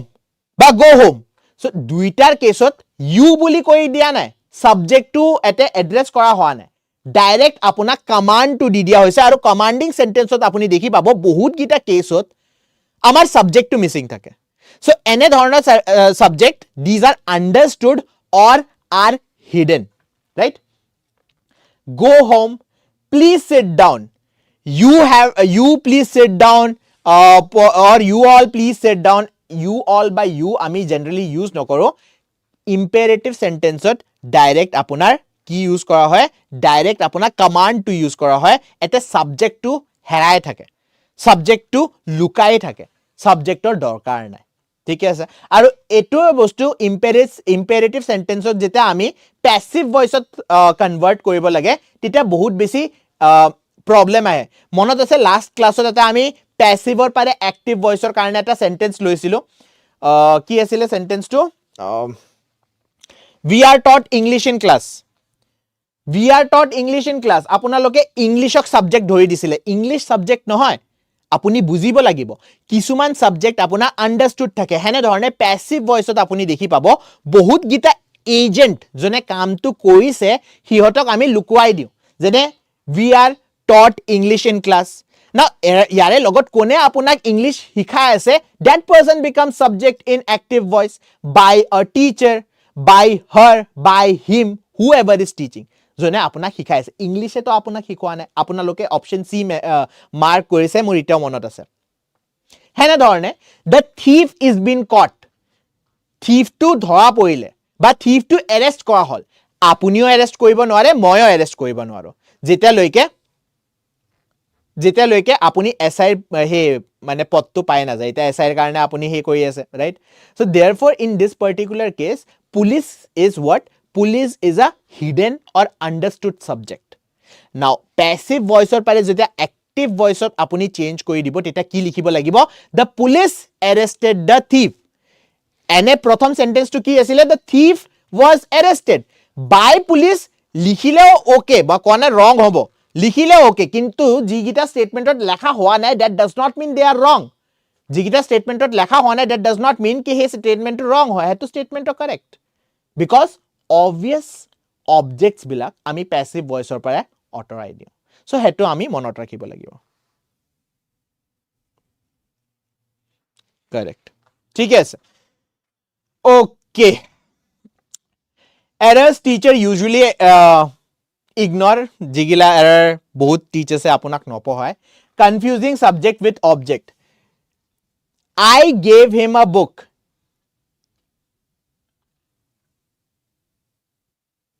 বা গো হোম সো দুইটাৰ কেছত ইউ বুলি কৈ দিয়া নাই সাবজেক্টটো এতে এড্ৰেছ কৰা হোৱা নাই ডাইৰেক্ট আপোনাক কমান্ডটো দি দিয়া হৈছে আৰু কমান্ডিং সেন্টেন্সত আপুনি দেখি পাব বহুত গিটা কেছত আমাৰ সাবজেক্টটো মিসিং থাকে সো এনে ধৰণৰ subject these are understood or are hidden right go home please sit down you please sit down or you all please sit down you all by you আমি generally use নকৰো imperative sentence ত direct আপোনাৰ কি use কৰা হয় direct আপোনাৰ command to use কৰা হয় এতে সাবজেক্টটো হেৰাই থাকে সাবজেক্টটো লুকাই থাকে সাবজেক্টৰ দৰকাৰ নাই ঠিক আছে আৰু এটো বস্তু ইম্পেৰেটিভ সেন্টেন্সত যেটা আমি প্যাসিভ ভয়েসত কনভাৰ্ট কৰিব লাগে তেতিয়া বহুত বেছি প্ৰবলেম আহে মনত আছে লাষ্ট ক্লাছত এটা আমি প্যাসিভৰ পাৰে এক্টিভ ভয়েসৰ কাৰণে এটা সেন্টেন্স লৈছিলো কি আছিল সেন্টেন্সটো we are taught english in class we are taught english in class আপোনালোকে ইংলিশক সাবজেক্ট ধৰি দিছিলে ইংলিশ সাবজেক্ট নহয় আপুনি বুজিব লাগিব কিছুমান সাবজেক্ট আপোনাৰ আন্ডাৰস্টুড থাকে হেনে ধৰণে প্যাসিভ ভয়েসত আপুনি দেখি পাব বহুত গিটা এজেন্ট জনে কামটো কৰিছে হিহতক আমি লুকুৱাই দিও যেনে we are taught english in class now ইয়াৰে লগত কোনে আপোনাক ইংলিশ শিকাই আছে that person becomes subject in active voice by a teacher by her by him whoever is teaching জনে আপোনাক শিকাই আছে ইংলিশে তো আপোনাক শিকোৱা নাই আপোনালোকে অপশন সি মাৰ্ক কৰিছে মোৰ ইটা মনত আছে হেনে ধৰণে the thief is been caught thief to ধৰা পৰিলে বা thief to arrest কৰা হল আপুনিও arrest কৰিব নোৱাৰে ময়ো arrest কৰিব নোৱাৰো যেতিয়ালৈকে আপুনি এসআই হে মানে পদটো পাই না যায় এটা এসআইৰ কাৰণে আপুনি হে কৰি আছে right so therefore in this particular case police is what police is a hidden or understood subject now passive voice or pare jetia active voice ot apuni change kori dibo teta ki likhibo lagibo the police arrested the thief ene prothom sentence to ki asile the thief was arrested by police likhileo okay ba kone wrong hobo likhileo okay kintu jigita statement ot lekha howa nai that does not mean they are wrong jigita statement ot lekha howa nai that does not mean ki he statement wrong hoy hetu statement correct because obvious objects বিলাক আমি passive ভয়েসৰ পৰা অটৰাই দিও so হেতু আমি মনত ৰাখিব লাগিব correct ঠিক আছে okay errors teacher usually ignore jigila error বহুত টিচাৰ্সে আপোনাক নপঢ়ায় confusing subject with object I gave him a book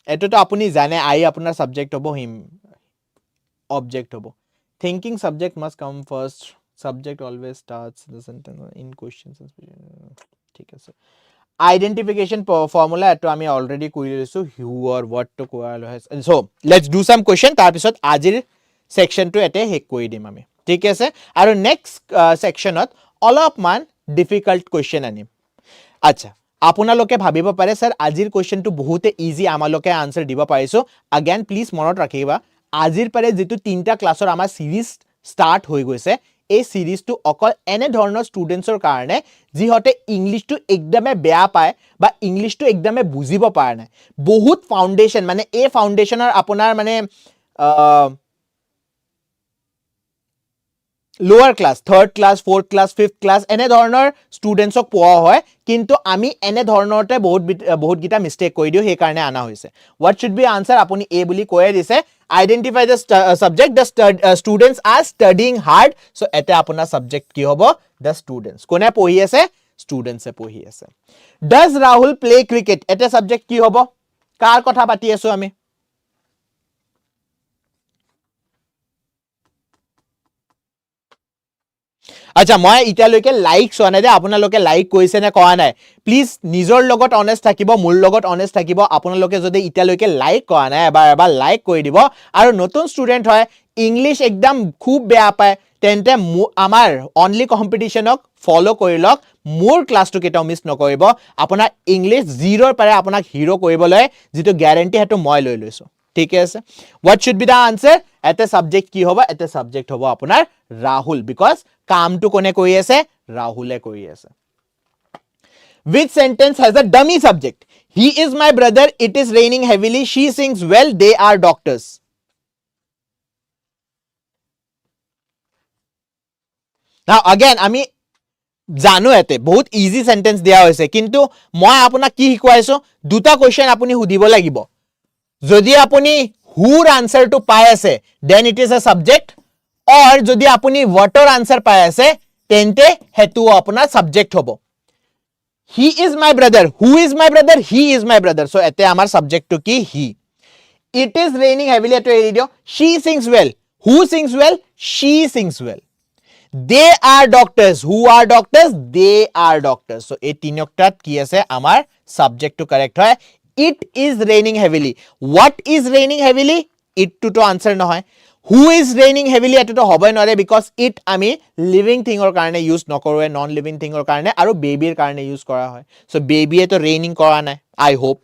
এটো তো আপুনি জানে আই আপোনাৰ সাবজেক্ট হবো হিম অবজেক্ট হবো thinking subject must come first subject always starts the sentence in questions ঠিক আছে identification formula এটো আমি অলরেডি কই লৈছো who or what to কোৱা হয় so let's do some question তাৰ পিছত আজিৰ সেকশন টো এতে হেক কৰি দিম আমি ঠিক আছে আৰু নেক্সট সেকশনত অলপমান ডিফিকাল্ট কোৱেশ্চন আনিম আচ্ছা আপোনালোকে ভাবিব পাৰে স্যাৰ আজিৰ কোৱেশ্চনটো বহুতে ইজি আমালোকে আনসাৰ দিব পাৰিছো अगेन প্লিজ মনত ৰাখিবা আজিৰ পাৰে যেটো তিনটা ক্লাছৰ আমাৰ সিৰিজ স্টাৰ্ট হৈ গৈছে এই সিৰিজটো অকল এনে ধৰণৰ ষ্টুডেন্টছৰ কাৰণে যিহতে ইংলিশটো একদমে বেয়া পায় বা ইংলিশটো একদমে বুজিব পাৰে নাই বহুত ফাউন্ডেশন মানে এই ফাউন্ডেশনৰ আপোনাৰ মানে lower class third class fourth class fifth class এনে ধৰণৰ ষ্টুডেন্টছক পোৱা হয় কিন্তু আমি এনে ধৰণৰতে বহুত গিটা মিস্টেক কৰি দিও সেই কাৰণে আনা হৈছে what should be answer আপুনি এ বুলি কৈ দিছে identify the subject the students are studying hard so এতে আপোনাৰ subject কি হ'ব the students কোনে পঢ়ি আছে students এ পঢ়ি আছে does Rahul play cricket এতে subject কি হ'ব কাৰ কথা পাতি আছো আমি আচ্ছা মই ইতিয়ালৈকে লাইক চোৱা নাই দে আপোনালোকে লাইক কৰিছে নে কৰা নাই প্লিজ নিজৰ লগত অনেষ্ট থাকিব মোৰ লগত অনেষ্ট থাকিব আপোনালোকে যদি ইতিয়ালৈকে লাইক কৰা নাই এবাৰ লাইক কৰি দিব আৰু নতুন ষ্টুডেন্ট হয় ইংলিশ একদম খুব বেয়া পায় তেন্তে আমাৰ অনলি কম্পিটিশনক ফলো কৰি লওক মোৰ ক্লাছটো কেটাও মিছ নকৰিব আপোনাৰ ইংলিশ জিৰোৰ পাৰে আপোনাক হিৰো কৰিবলৈ যেটো গ্যাৰান্টি হেতু মই লৈ লৈছো ঠিক আছে what should be the answer এতে সাবজেক্ট কি হ'ব এতে সাবজেক্ট হ'ব আপোনাৰ ৰাহুল বিকজ কামটো কোনে কৰি আছে ৰাহুলে কৰি আছে which sentence has a dummy subject he is my brother it is raining heavily she sings well they are doctors now again আমি জানো এতে বহুত ইজি সেন্টেন্স দিয়া হৈছে কিন্তু মই আপোনাক কি শিকাইছো দুটা কোৱেশ্চন আপুনি সুধিব লাগিব যদি আপুনি হুৰ আনসাৰটো পাই আছে then it is a subject or যদি আপুনি whator আনসাৰ পাই আছে তেন্তে হেতু আপোনাৰ সাবজেক্ট হ'ব he is my brother who is my brother he is my brother so এতে আমাৰ সাবজেক্টটো কি he it is raining heavily এটো এৰি দিও she sings well who sings well she sings well they are doctors who are doctors they are doctors so এই তিনটাত কি আছে আমাৰ সাবজেক্টটো কারেক্ট হয় it is raining heavily what is raining heavily it to answer নহয় who is raining heavily এটো তো হবই নৰে because it আমি লিভিং থিংৰ কাৰণে ইউজ নকৰোৱে নন লিভিং থিংৰ কাৰণে আৰু বেবিৰ কাৰণে ইউজ কৰা হয় সো বেবি এটো ৰেইনিং কৰা নাই আই হোপ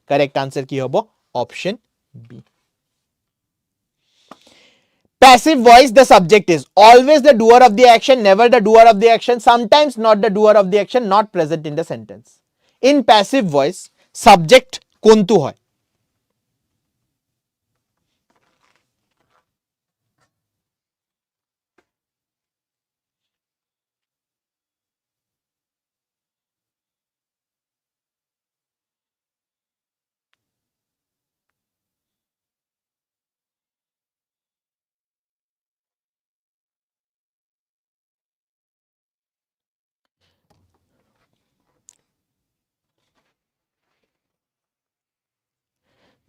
কারেক্ট আনসার কি হ'ব option B passive voice the subject is always the doer of the action never the doer of the action sometimes not the doer of the action not present in the sentence in passive voice subject কোনটো হয়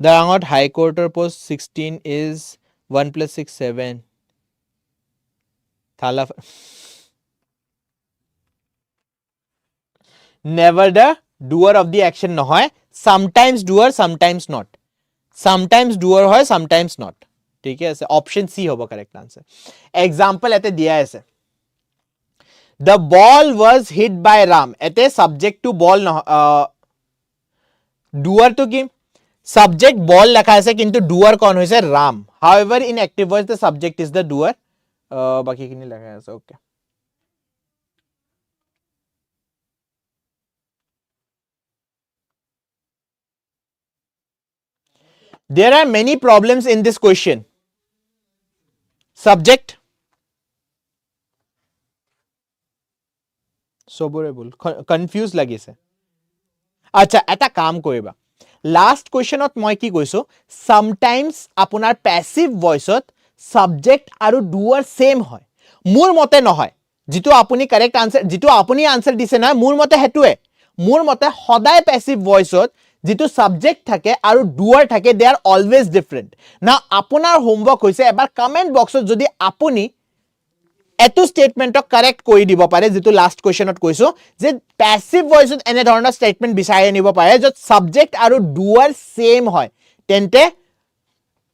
Darangot High Court post 16 is 1 plus 6 7 Thala never the doer of the action নহয় sometimes doer sometimes not sometimes doer হয় sometimes not ঠিক আছে option সি হ'ব correct answer example এতে দিয়া আছে the ball was hit by ram এতে subject to ball doer to কি subject ball লেখা আছে কিন্তু doer কোন হৈছে ram however in active voice the subject is the doer বাকি কিনি লেখা আছে okay there are many problems in this question subject sobore bol confused লাগিছে আচ্ছা এটা কাম কৰিবা লাস্ট কোৱেশ্চনত মই কি কৈছো sometimes আপোনাৰ প্যাসিভ ভয়েসত সাবজেক্ট আৰু ডুয়াৰ সেম হয় মোৰ মতে নহয় যেটো আপুনি কাৰেক্ট আনসাৰ যেটো আপুনি আনসাৰ দিছে না মোৰ মতে হেতুৱে মোৰ মতে সদায় প্যাসিভ ভয়েসত যেটো সাবজেক্ট থাকে আৰু ডুয়াৰ থাকে দে আৰ অলওয়েজ ডিফাৰেন্ট না আপোনাৰ হোমৱৰ্ক হৈছে এবাৰ কমেন্ট বক্সত যদি আপুনি এটো স্টেটমেন্টক কাৰেক্ট কৰি দিব পাৰে যেটো লাস্ট কোৱেশ্চনত কৈছো যে প্যাসিভ ভয়েসত এনে ধৰণৰ স্টেটমেন্ট বিচাৰি আনিব পাৰে যত সাবজেক্ট আৰু ডুয়াৰ সেম হয় তেন্তে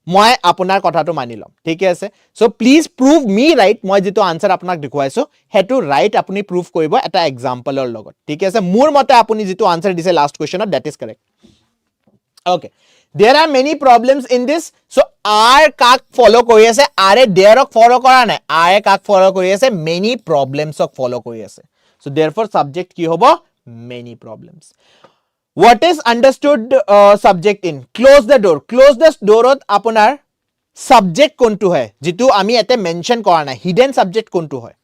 মই আপোনাৰ কথাটো মানি লম ঠিক আছে so please prove me right মই যেটো আনসাৰ আপোনাক দেখুৱাইছো হেতু ৰাইট আপুনি প্ৰুভ কৰিব এটা এক্সাম্পলৰ লগত ঠিক আছে মোৰ মতে আপুনি যেটো আনসাৰ দিছে লাস্ট কোৱেশ্চনত that is correct okay there are many problems in this so r কাক ফলো কৰি আছে r এ there ক ফলো কৰা নাই r এ কাক ফলো কৰি আছে many problems ক ফলো কৰি আছে so therefore subject কি হ'ব many problems what is understood subject in close the door ত আপোনাৰ subject কোনটো হয় যেটো আমি এতে মেনশন কৰা নাই hidden subject কোনটো হয়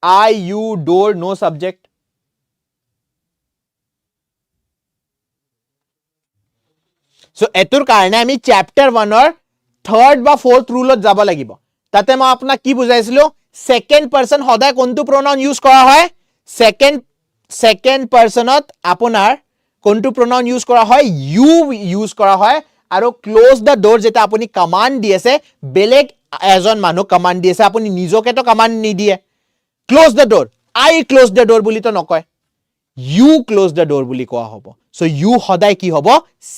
I you door no subject so এটোৰ কাৰণে আমি চ্যাপ্টাৰ 1 ৰ 3rd বা 4th ৰুলত যাব লাগিব তাতে মই আপোনাক কি বুজাইছিলো সেকেন্ড পাৰসন সদায় কোনটো প্ৰোনাউন ইউজ কৰা হয় সেকেন্ড পাৰসনত আপোনাৰ কোনটো প্ৰোনাউন ইউজ কৰা হয় ইউ ইউজ কৰা হয় আৰু ক্লোজ দ্য ডোৰ যেটা আপুনি কমান্ড দি আছে বেলেগ এজন মানুহ কমান্ড দি আছে আপুনি নিজকে তো কমান্ড নিদিয়ে close the ডোৰ I close the ডোৰ বুলি তো নকয় ইউ ক্লোজ দ্য ডোৰ বুলি কোৱা হ'ব সো ইউ সদায় কি হ'ব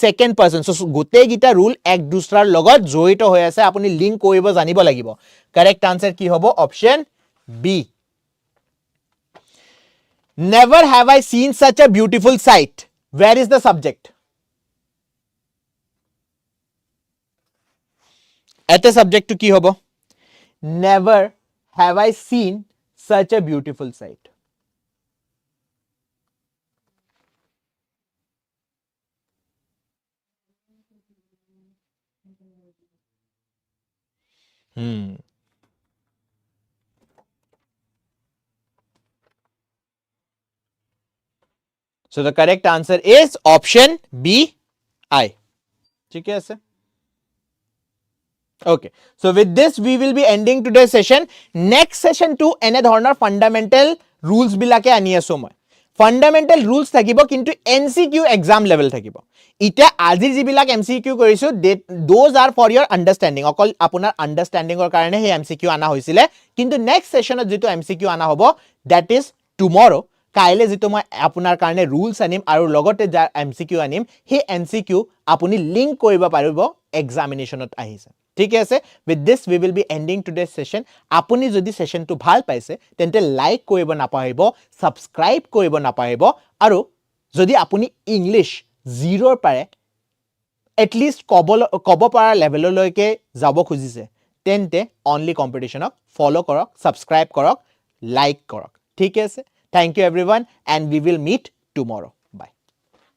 সেকেন্ড পাৰসন সো গোটেই গিটা ৰুল এক দুসৰাৰ লগত জড়িত হৈ আছে আপুনি লিংক কৰিব জানিব লাগিব কারেক্ট আনসার কি হ'ব option B Never have I seen such a beautiful sight. Where is the subject? At the subject to ki hobo? Never have I seen such a beautiful sight. So the correct answer is option B, I. ठीक है ऐसे? Okay. So with this we will be ending today's session. Next session to ene dhoroner fundamental rules bilake ani aso moi. Fundamental rules thakibo kintu MCQ exam level thakibo. Ita azir jibilak MCQ korisu those are for your understanding. Okol apunar understanding or karone he MCQ ana hoisile. Kintu next session jitu MCQ ana hobo that is tomorrow. কাইলে যেটো মই আপোনাৰ কাৰণে ৰুলস আনিম আৰু লগতে যা MCQ আনিম হে এমসিকিউ আপুনি লিংক কৰিব পাৰিব এক্সামিনেশনত আহিছে ঠিক আছে with this we will be ending today session আপুনি যদি সেশনটো ভাল পাইছে তেন্তে লাইক কৰিব নাপাহিব সাবস্ক্ৰাইব কৰিব নাপাহিব আৰু যদি আপুনি ইংলিশ জিৰোৰ পাৰে এটলিষ্ট কব পৰা লেভেললৈকে যাব খুজিছে তেন্তে অনলি কম্পিটিশনক ফলো কৰক সাবস্ক্ৰাইব কৰক লাইক কৰক ঠিক আছে Thank you everyone and we will meet tomorrow.